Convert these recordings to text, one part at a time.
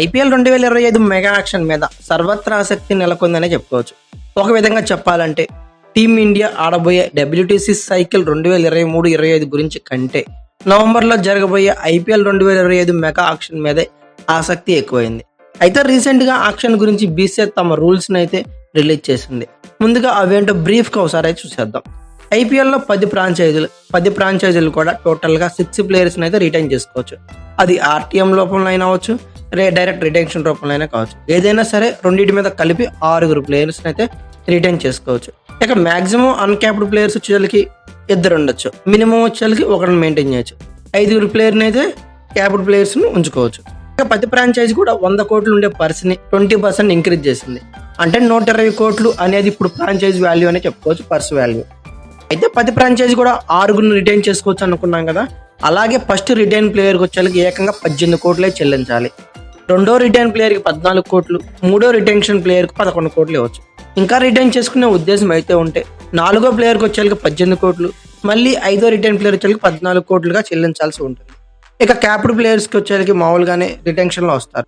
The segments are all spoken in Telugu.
ఐపీఎల్ 2025 మెగా యాక్షన్ మీద సర్వత్రా ఆసక్తి నెలకొందనే చెప్పుకోవచ్చు. ఒక విధంగా చెప్పాలంటే టీమిండియా ఆడబోయే డబ్ల్యూటీసీ సైకిల్ 2023-25 గురించి కంటే నవంబర్లో జరగబోయే ఐపీఎల్ 2025 మెగా ఆక్షన్ మీదే ఆసక్తి ఎక్కువైంది. అయితే రీసెంట్గా ఆక్షన్ గురించి బీసీసీఐ తమ రూల్స్ని అయితే రిలీజ్ చేసింది. ముందుగా అవేంటో బ్రీఫ్గా ఒకసారి అయితే చూసేద్దాం. ఐపీఎల్లో 10 ఫ్రాంచైజీలు కూడా టోటల్గా 6 ప్లేయర్స్ని అయితే రిటైన్ చేసుకోవచ్చు. అది ఆర్టీఎం రూపంలో అయినా అవచ్చు, డైరెక్ట్ రిటెన్షన్ రూపంలో అయినా కావచ్చు. ఏదైనా సరే రెండింటి మీద కలిపి 6 ప్లేయర్స్ని అయితే రిటైన్ చేసుకోవచ్చు. ఇక మాక్సిమం అన్క్యాప్డ్ ప్లేయర్స్ వచ్చేసరికి 2 ఉండొచ్చు. మినిమం వచ్చేసరికి 1 మెయింటైన్ చేయొచ్చు. 5 ప్లేయర్ని అయితే క్యాప్డ్ ప్లేయర్స్ని ఉంచుకోవచ్చు. ఇక 10 ఫ్రాంచైజీ కూడా 100 కోట్లు ఉండే పర్స్ని 20% ఇంక్రీజ్ చేసింది. అంటే 120 కోట్లు అనేది ఇప్పుడు ఫ్రాంచైజ్ వాల్యూ అనే చెప్పుకోవచ్చు, పర్స్ వాల్యూ. అయితే 10 ఫ్రాంచైజీ కూడా 6 రిటైన్ చేసుకోవచ్చు అనుకున్నాం కదా. అలాగే ఫస్ట్ రిటైన్ ప్లేయర్కి వచ్చేసరికి ఏకంగా 18 కోట్లే చెల్లించాలి. రెండో రిటైన్ ప్లేయర్కి 14 కోట్లు, మూడో రిటెన్షన్ ప్లేయర్కి 11 కోట్లు ఇవ్వచ్చు. ఇంకా రిటైన్ చేసుకునే ఉద్దేశం అయితే ఉంటే 4గో ప్లేయర్కి వచ్చేసరికి 18 కోట్లు, మళ్ళీ 5ో రిటైన్ ప్లేయర్ వచ్చేసరికి 14 కోట్లుగా చెల్లించాల్సి ఉంటుంది. ఇక క్యాప్డ్ ప్లేయర్స్కి వచ్చేసరికి మామూలుగానే రిటెన్షన్లో వస్తారు.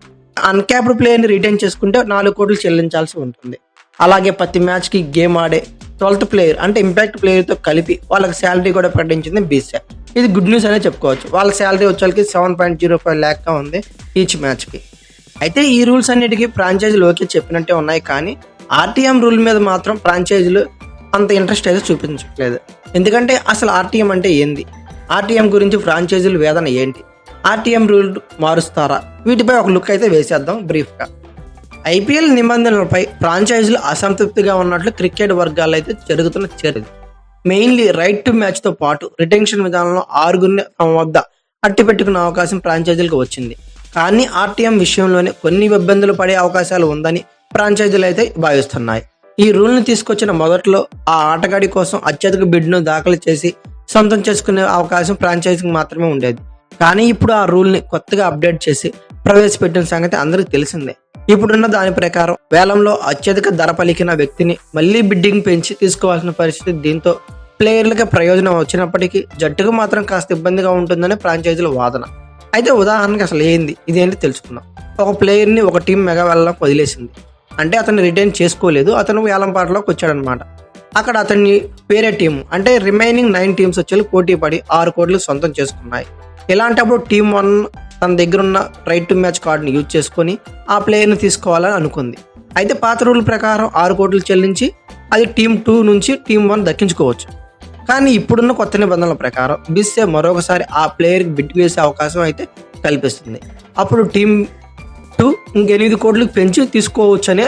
అన్క్యాప్డ్ ప్లేయర్ని రిటైన్ చేసుకుంటే 4 కోట్లు చెల్లించాల్సి ఉంటుంది. అలాగే ప్రతి మ్యాచ్కి గేమ్ ఆడే 12th ప్లేయర్ అంటే ఇంపాక్ట్ ప్లేయర్తో కలిపి వాళ్ళకి శాలరీ కూడా ప్రకటించింది బీసీసీఐ. ఇది గుడ్ న్యూస్ అనే చెప్పుకోవచ్చు. వాళ్ళ శాలరీ వచ్చేసరికి 7.05 lakh ఉంది ఈచ్ మ్యాచ్కి. అయితే ఈ రూల్స్ అన్నిటికీ ఫ్రాంచైజీలు ఓకే చెప్పినట్టే ఉన్నాయి, కానీ ఆర్టీఎం రూల్ మీద మాత్రం ఫ్రాంచైజీలు అంత ఇంట్రెస్ట్ అయితే చూపించట్లేదు. ఎందుకంటే అసలు ఆర్టీఎం అంటే ఏంది, ఆర్టీఎం గురించి ఫ్రాంచైజీలు వేదన ఏంటి, ఆర్టీఎం రూల్ మారుస్తారా, వీటిపై ఒక లుక్ అయితే వేసేద్దాం బ్రీఫ్గా. ఐపీఎల్ నిబంధనలపై ఫ్రాంచైజీలు అసంతృప్తిగా ఉన్నట్లు క్రికెట్ వర్గాలు అయితే జరుగుతున్న చర్య. మెయిన్లీ రైట్ టు మ్యాచ్తో పాటు రిటెన్షన్ విధానంలో 6 తమ వద్ద అట్టి పెట్టుకునే అవకాశం ఫ్రాంచైజీలకు వచ్చింది. కానీ ఆర్టీఎం విషయంలోనే కొన్ని ఇబ్బందులు పడే అవకాశాలు ఉందని ఫ్రాంచైజీలు అయితే భావిస్తున్నాయి. ఈ రూల్ని తీసుకొచ్చిన మొదట్లో ఆ ఆటగాడి కోసం అత్యధిక బిడ్ను దాఖలు చేసి సొంతం చేసుకునే అవకాశం ఫ్రాంచైజీకి మాత్రమే ఉండేది. కానీ ఇప్పుడు ఆ రూల్ని కొత్తగా అప్డేట్ చేసి ప్రవేశపెట్టిన సంగతి అందరికీ తెలిసిందే. ఇప్పుడున్న దాని ప్రకారం వేలంలో అత్యధిక ధర పలికిన వ్యక్తిని మళ్లీ బిడ్డింగ్ పెంచి తీసుకోవాల్సిన పరిస్థితి. దీంతో ప్లేయర్లకి ప్రయోజనం వచ్చినప్పటికీ జట్టుకు మాత్రం కాస్త ఇబ్బందిగా ఉంటుందని ఫ్రాంచైజీల వాదన. అయితే ఉదాహరణకి అసలు ఇదేంటి తెలుసుకుందాం. ఒక ప్లేయర్ని ఒక టీం మెగా వేలంలోకి వదిలేసింది. అంటే అతన్ని రిటైన్ చేసుకోలేదు, అతను వేలం పాటలోకి వచ్చాడనమాట. అక్కడ అతన్ని వేరే టీం అంటే రిమైనింగ్ 9 టీమ్స్ వచ్చి పోటీ పడి 6 కోట్లు సొంతం చేసుకున్నాయి. ఇలాంటప్పుడు టీం 1 తన దగ్గర ఉన్న రైట్ టు మ్యాచ్ కార్డుని యూజ్ చేసుకొని ఆ ప్లేయర్ని తీసుకోవాలని అనుకుంది. అయితే పాత రూల్ ప్రకారం 6 కోట్లు చెల్లించి అది టీం 2 నుంచి టీం 1 దక్కించుకోవచ్చు. కానీ ఇప్పుడున్న కొత్త నిబంధనల ప్రకారం బీసీసీఐ మరొకసారి ఆ ప్లేయర్కి బిడ్ వేసే అవకాశం అయితే కల్పిస్తుంది. అప్పుడు టీం 2 ఇంక8 కోట్లకు పెంచి తీసుకోవచ్చు అనే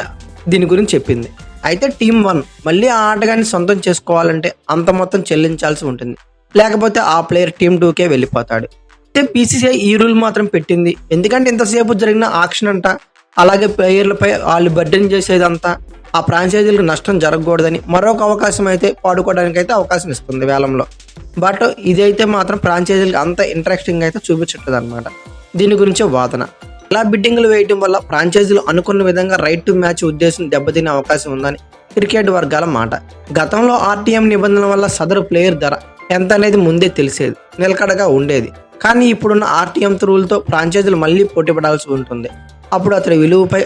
దీని గురించి చెప్పింది. అయితే టీం 1 మళ్ళీ ఆ ఆటగాన్ని సొంతం చేసుకోవాలంటే అంత మొత్తం చెల్లించాల్సి ఉంటుంది, లేకపోతే ఆ ప్లేయర్ టీం 2కే వెళ్ళిపోతాడు. అయితే బీసీసీఐ ఈ రూల్ మాత్రం పెట్టింది ఎందుకంటే ఇంతసేపు జరిగిన ఆక్షన్ అంట, అలాగే ప్లేయర్లపై వాళ్ళు బర్డెన్ చేసేదంతా ఆ ఫ్రాంచైజీలకు నష్టం జరగకూడదని మరొక అవకాశం అయితే పాడుకోవడానికి అయితే అవకాశం ఇస్తుంది వేలంలో. బట్ ఇదైతే మాత్రం ఫ్రాంచైజీలకు అంత ఇంట్రెస్టింగ్ అయితే చూపించట్లేదు అనమాట. దీని గురించే వాదన. ఇలా బిడ్డింగ్లు వేయడం వల్ల ఫ్రాంచైజీలు అనుకున్న విధంగా రైట్ టు మ్యాచ్ ఉద్దేశం దెబ్బతినే అవకాశం ఉందని క్రికెట్ వర్గాల మాట. గతంలో ఆర్టీఎం నిబంధనల వల్ల సదరు ప్లేయర్ ధర ఎంత అనేది ముందే తెలిసేది, నిలకడగా ఉండేది. కానీ ఇప్పుడున్న ఆర్టీఎం రూల్తో ఫ్రాంచైజీలు మళ్ళీ పోటీ పడాల్సి ఉంటుంది. అప్పుడు అతని విలువపై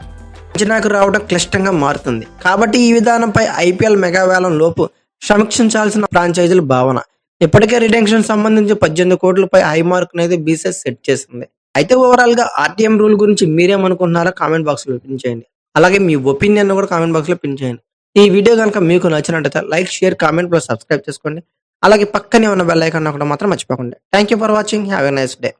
అంచనాకు రావడం క్లిష్టంగా మారుతుంది. కాబట్టి ఈ విధానంపై ఐపీఎల్ మెగా వేలం లోపు సమీక్షించాల్సిన ఫ్రాంచైజీల భావన. ఇప్పటికే రిటెన్షన్ సంబంధించి 18 కోట్లపై హై మార్క్ అనేది బీసీసీఐ సెట్ చేసింది. అయితే ఓవరాల్ గా ఆర్టీఎం రూల్ గురించి మీరేమనుకుంటున్నారో కామెంట్ బాక్స్ లో పిన్ చేయండి. అలాగే మీ ఒపీనియన్ కూడా కామెంట్ బాక్స్ లో పిన్ చేయండి. ఈ వీడియో కనుక మీకు నచ్చినట్లయితే like, share, comment plus subscribe చేసుకోండి. అలాగే పక్కనే ఉన్న బెల్ ఐకాన్ ఒకటి మాత్రం మర్చిపోకండి. Thank you for watching. Have a nice day.